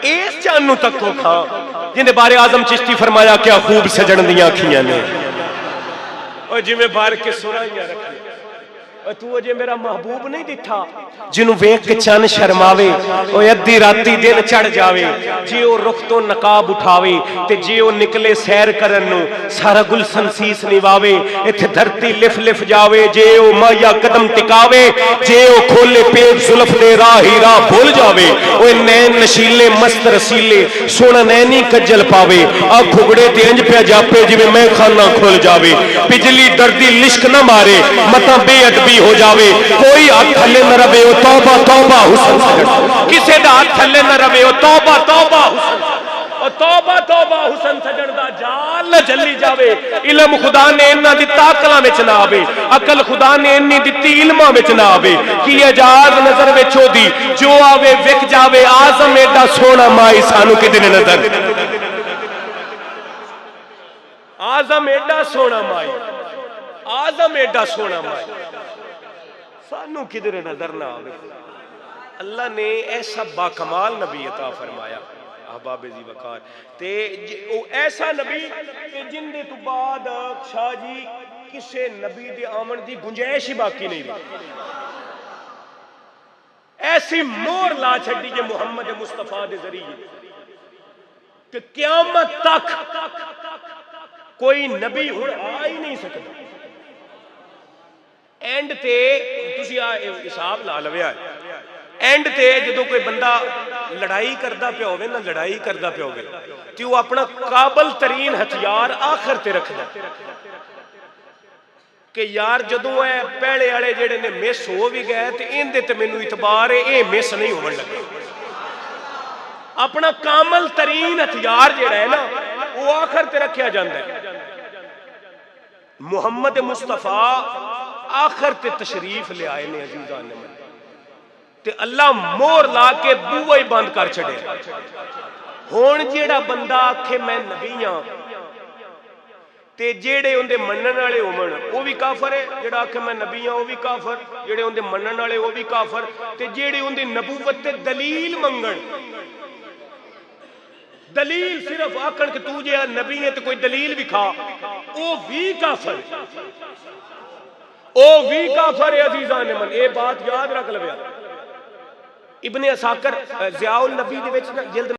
इस चानू तको खा जिन्हें बारे आजम चिश्ती फरमाया क्या खूब सजन दियां अखियां ने और जिमें बार के सुराइयां रखी तू अजे मेरा महबूब नहीं दिठा जिन्हों वेख के चन शर्मावे अद्धी राती दिन चढ़ जावे जे वो रुख तो नकाब उठावे ते जे वो निकले सैर करन नू सारा गुलशन सीस निवावे इत्थे धरती लिफ लिफ जावे जे वो माया कदम टिकावे जे वो खोले पेट जुल्फ दे राह ही राह भूल जावे ओए नैन नशीले मस्त रसीले सोना नैनी कज्जल पावे आ घुगड़े ते इंज पे जापे जिवें मैं खाना खुल जावे बिजली दर्दी लिश्क न मारे मता बेअदबी हो जावे कोई हाथ थले न रवे ओ तौबा तौबा हुस्न सजन किसे दा हाथ थले न रवे ओ तौबा तौबा हुस्न ओ तौबा तौबा हुस्न सजन दा जाल न जल्ली जावे इल्म खुदा ने इन्ना दिता अकलां विच ना आवे अकल खुदा ने इन्नी दिती इल्मां विच ना आवे की इजाज नजर विच ओदी जो आवे विक जावे आजम एडा सोना माई सानू किदे नजर आजम एडा सोना माई आजम एडा सोना माई सानू किधर नजर ना आवे अल्लाह ने ऐसा बाकमाल नबी अता फरमाया अहबाबे जी वकार ते ओ ऐसा नबी कि जिंदे तो बाद शाह जी किसे नबी दे आमन दी गुंजाइश ही बाकी नहीं रही ऐसी मोहर ला छड़ी जे मुहम्मद मुस्तफा दे जरिए कि क़यामत तक कोई नबी हुण आ ही नहीं सकता एंड ते तुसी आ हिसाब ला लविया एंड ते जदों कोई बंदा लड़ाई करदा पिया होवे ना लड़ाई करदा पिया होवे ते वो अपना काबल तरीन हथियार आखिर ते रखदा कि यार जदों ए पहले वाले जेड़े ने मिस हो भी गए ते इहदे ते मैनू इतबार है ये मिस नहीं होवन लगे अपना कामल तरीन हथियार जेड़ा है ना वो आखिर ते रखा जाता है मुहम्मद मुस्तफा आखिर ते तशरीफ ले आए ने अजीज़ां ने ते अल्लाह मोहर ला के बूहा ही बंद कर छड़े हुण जेड़ा बंदा आखे मैं नबी हां ते जेड़े उनदे मनन वाले होवन वो भी काफर है जेड़ा आखे मैं नबी हां वो भी काफर जेड़े उनदे मनन वाले वो भी काफर ते जेड़े उनदी नबूवत ते दलील मंगण दलील सिर्फ आखण कि तू जे नबी है तो कोई दलील विखा वो भी काफर है अजीज़ान ने मन ये बात याद रख लविया इब्ने असाकर ज़ियाउल नबी दे विच ना जिल्द